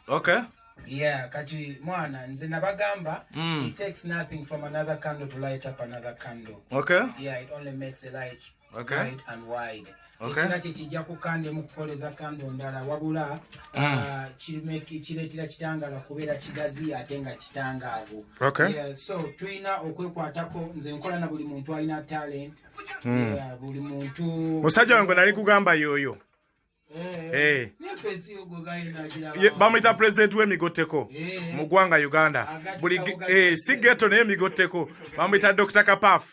Okay. Yeah, kati mwana nze nabagamba it takes nothing from another candle to light up another candle. Okay. Yeah, it only makes a light. Okay. Wide and wide. Okay. Ekina kijja kukande mu kukoleza candle ndala wabula kiretira kitangala kubeera kigazi ate nga kitangaavu. Okay. Yeah, so tuina okwekwatako nze nkola na buli muntu alina talent. Yeah, buli muntu musajja wange nali kugamba yoyo. Bamwita president w'emigoteko mu ggwanga Uganda. Buli si ghetto naye emigoteko bamwita Dr. Kapaf.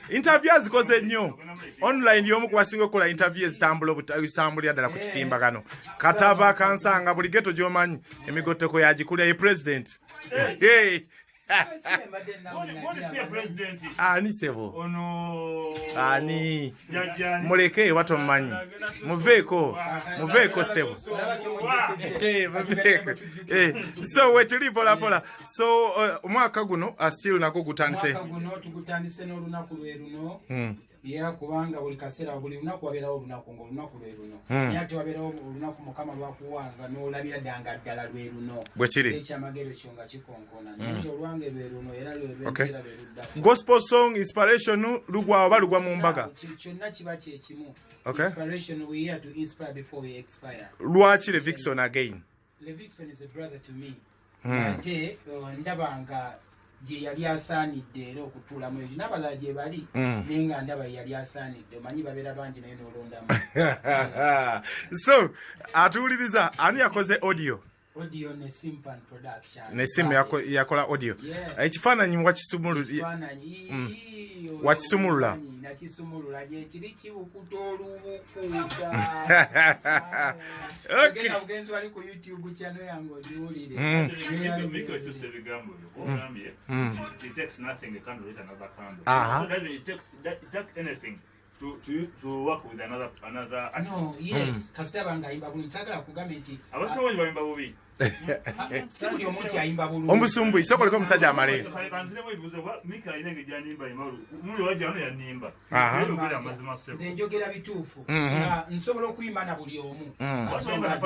Interview zikoze nnyo online y'omu ku basinga okukola interview ezitambulira ddala ku kitimbagano. Kataba kansanga buli ghetto gy'omanyi emigoteko yagikulira ye president. Ani sebo ani muleke watu mmanyi muveeko sebo so wetuli pola pola so omwaka guno still nako gutandise n'olunaku lwe luno yeah, kubanga buli kaseera buli lunaku wabeerawo olunaku ng'olunaku lwe luno naye ate wabeerawo olunaku mukama lwakuwanga n'olabira ddanga ddala lwe luno bwe kiri ekyamagero kyo nga kikonkona naye olwange lwe luno era lwebeera be luddaku gospel song inspiration lugwa oba lugwa mu mbaga kyonna kiba kyekimu inspiration we here to inspire before we expire. Lwaki Levikson again? Levikson is a brother to me ate ndabanga je yali asaanidde era okutuulamu ebyo n'abalala gye bali naye nga ndaba yali asaanidde omanyi babeera bangi naye n'olondamu. So atuwuliriza ani yakoze audio ne Simpan production ne simu yakola audio ekifaananyi wakisumulula nakisumulula gye kiri kibukuta olubukuta obugenzi wali ku YouTube channel yange odiwulire it takes nothing a candle with another candle. So it takes anything to work with another no, yes. Kasitaba ngayimba buli nsagala kugamba nti abasawo bayimba bubi sindi omuntu ayimba bulungi omusumbu isoko liko musajja amale kanziremo ibuze Mikie ayinenge janimba imalu muli waje ano yanimba era mazima sebo nze njogera bituufu nga nsobola okuyimba na buli omu ayimba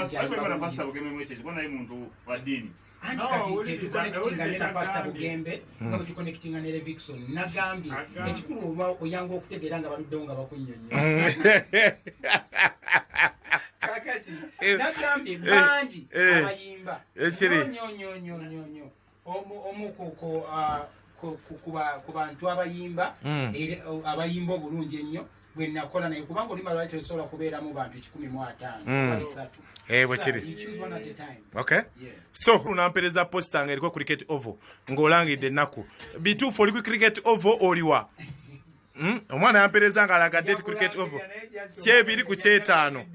pastor Byogere mweche kubona muntu wa dini anti kati tuconnectinga ne pastor Byogere nga tuconnectinga ne Levikson nagambye ekikulu oba oyanga okutegeera nga baluddewo nga bakunnyonnyola kakati nagambye bangi abayimba nyonyonyonyonyo omukoko ku bantu abayimba abayimba obulungi ennyo bwe nakola naye kubanga olima lwali terusobola kubeeramu bantu 153 okay so unampereza posta nga eriko cricket ovo ng'olangidde ennaku bituufu oli ku cricket ovo oliwa omwana yampereza nga alaga date cricket ovo kyebiri ku kyetaano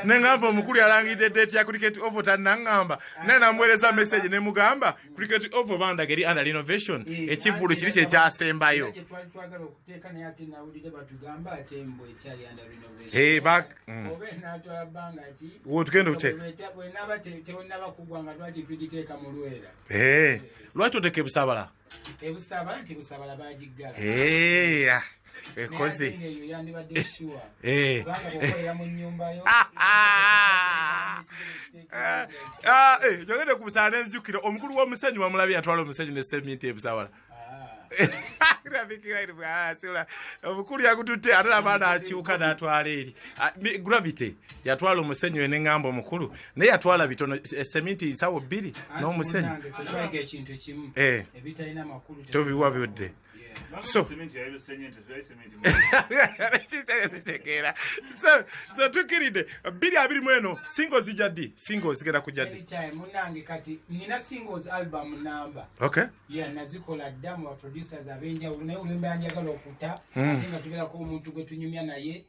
nengamba omukulu yalangidde date ya cricket ovo tannangamba naye namuweereza message ne mugamba cricket ovo bandaga eri under renovation ekivulu kiri kye kyasembayo wotugenda ute lwaki oteeka ebusabala nti busabala bagiggala ekoze jogede ku busala nenzijukira omukulu w'omusenyu bamulabye yatwala omusenyu ne seminti ebusabala omukulu yagututte ate abaana akiwuka n'atwala eri gravity yatwala omusenyu n'engamba omukulu naye yatwala bitono seminti nsawo 2 n'omusenyu tobiwa byodde so tukiride 221 singles zijja ddi singles zigenda kujja ddi munange kati nina singles album number okay yeah nazikola dda mu producers abenjawulo naye olimba yanjagala okuta ate nga tubeerako omuntu gwe tunyumya naye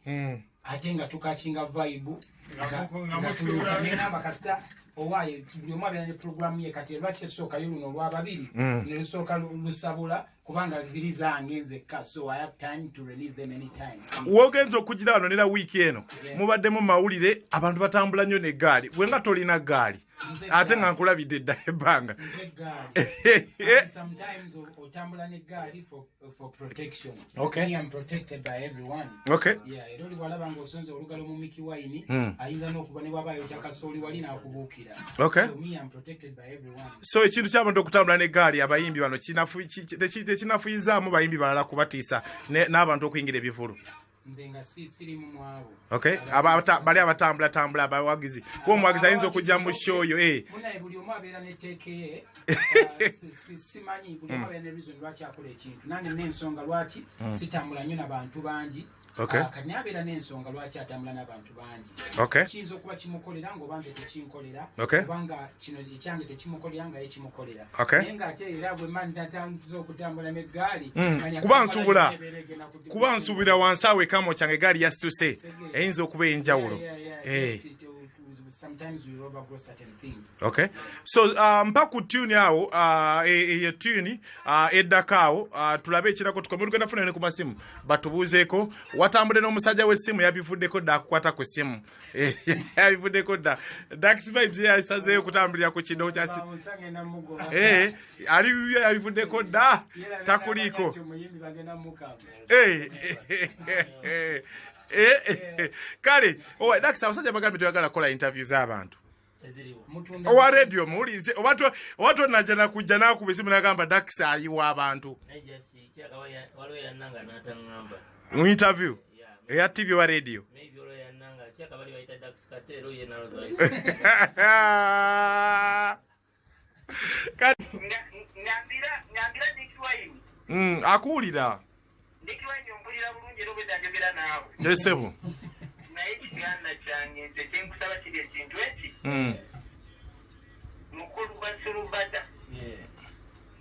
ate nga tukakinga vibe nga kasita owaayo buli omu abeera ne programu ye kati lwaki esookayo luno olwababiri ne lusooka lusabula kubanga ziri zange nzekka, so I have time to release them anytime. Wogenzo okugira wano nera wiiki eno mubaddemu mawulire abantu batambula nnyo n'eggaali wenga tolina ggaali ate nga nkulabidde ddala ebbanga. Sometimes otambula n'eggaali for protection. Okay. Me, I'm protected by everyone. Okay. Yeah, era oli walaba ng'osonze olugalo mu Mikie wine ayinza n'okuba ne bw'aba ayokya kasooli wali n'akubuukira. Okay. So me, I'm protected by everyone. So ekintu ky'abantu okutambula n'eggaali abayimbi bano tekinafuyizaamu bayimbi balala kubatiisa n'abantu okuyingira ebivulu. Nze nga sirimu mwabo. Okay. Bali abatambula abawagizi. Kuba omuwagizi ayinza okujja mu show yo. Munaye buli omu abeera n'etteeka ye. Simanyi buli omu abeera ne reason lwaki akola ekintu. Nange n'ensonga lwaki sitambula nnyo n'abantu bangi. Okay. Kati abeera n'ensonga lwaki atambula n'abantu bangi. Okay. Kiyinza okuba kimukolera ng'oba nze tekinkolera. Okay. Kubanga kino ekyange tekimukolera nga ye kimukolera. Okay. Naye ng'ate era bwe mba ntatandiza okutambula n'eggaali. Kuba nsuubira wansi awo ekamo kyange eggaali yasituse eyinza okuba ey'enjawulo. Sometimes we overgrow certain things. Okay. So mpa ku tune awo ye tune eddaka awo tulabe ekirako tukome lugenda funa ne ku masimu batubuuzeeko watambule n'omusajja w'essimu yabivuddeko dda akukwata ku ssimu yabivuddeko dda Dax Vibes yasazeeyo okutambulira ku kino kyasi ali bibyo yabivuddeko dda takuliiko kale Dax abasajja bagambye toyagala kukola interview z'abantu owa radio muwulize oba tonajja kujja nakuba esimu nagamba Dax ayiwa abantu mu interview eya TV wa radio akuwulira Esebo. Naye kiganna kyange nze kyenkusaba kiri ekintu eki. Mukulu basulubata.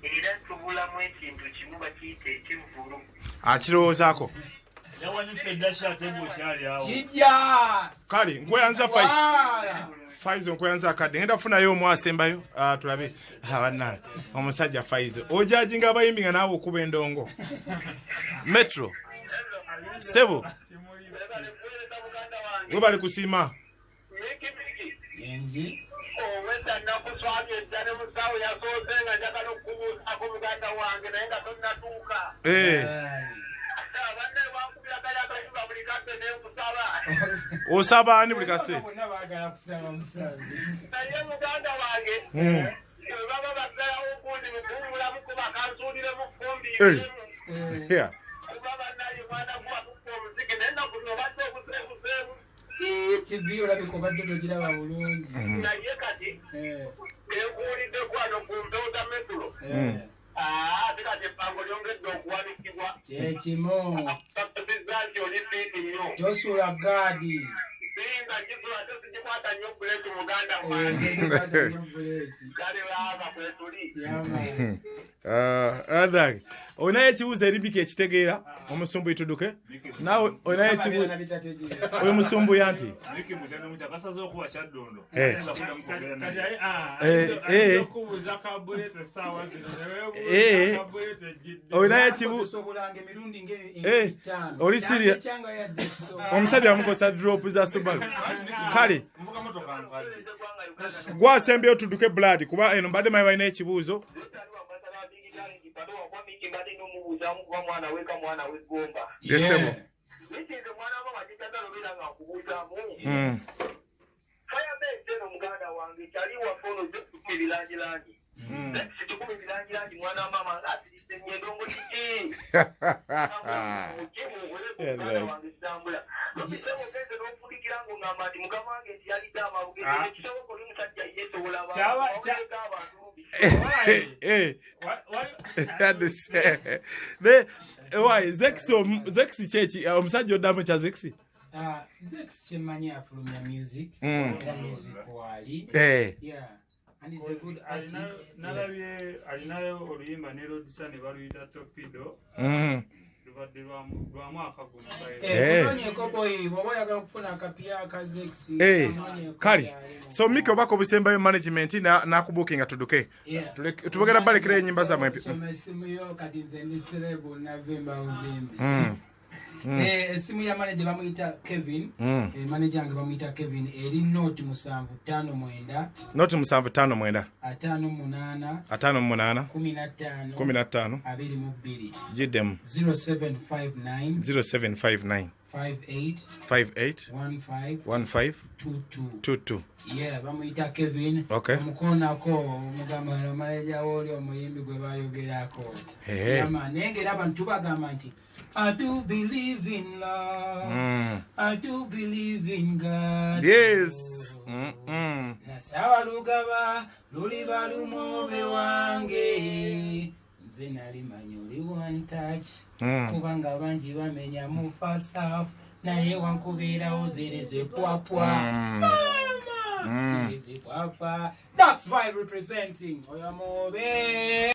Era tubulamu ekintu kimu bakiyita ekivulu. Akirowoozaako. Yawanise dasha tebo kyali awo. Kijja! Kale nkweyanza Faizo nkweyanza akadde ngenda kufunayo omwasembayo tulabe bannange omusajja Faizo ojajinga abayimbi nga naawe okuba endongo. Metro Sebo we bali kusiima enji oweta nakuswabye eddane musawo yasooze nga njagala okubuuzaako muganda wange naye nga tonnatuuka abanne bankubira kali akayimba buli kadde nenkusaba osaba ani buli kaseera bonna baagala kusaba musawo naye muganda wange baba bazzalawo okundi mukumbula mukuba kansuulire mu fumbi kuba bannaye mwana gwatuka omuziki naye ennaku zobadde obuseebuseebu TV olabika obadde togiraba bulungi naye kati ekuwulidde kwano ku mpewo za metulo tikati epango lyongedde okuwanikibwa kyekimu kakuzizza nti oli fiiti nnyo tosuula gaadi singa kisula tesigikwata nnyo buleeti muganda wange kale baaba kwetuli Adag onaye ekibuuzo eri Mikie ekitegeera omusumbu ituduke naawe onaye ekibuuzo oyo musumbu yanti onaye ekibuuzo oli siria omusajja wamukosa drop za Subaru kale gwasembyeyo tuduke blood kuba eno mbadde mayi balina ekibuuzo Yesebo. Why Zex chechi omusajja oddamu kya Zex Zex kyemmanyi afulumya music music wali and he's a good artist nalabye alinayo oluyimba ne Rodisa ne baluyita Torpedo kunonyeko boy bwoba oyagala okufuna akapya akazex kali so Mikie obako obusembayo management nakubukinga tuduke tubogera balekera enyimba zamwe esimu yo kati nze ndi serebu navemba uvimbi esimu ya manager bamuyita Kevin manager yange bamuyita Kevin eri note 759 note 759 58 58 15 22 jiddemu 0759 58 15 22 yeah bamuyita Kevin omukonako omugamba manager woli omuyimbi gwe bayogerako yama nengera abantu bagamba nti I do believe in love. I do believe in God. Yes. Nasawa lugaba luliba lumobe wange. Nze nali manyoli one touch. Kubanga banji bamenya mu first half. Naye wankubira ozereze pwapwa. Zereze pwapwa. That's why representing Oyamobe.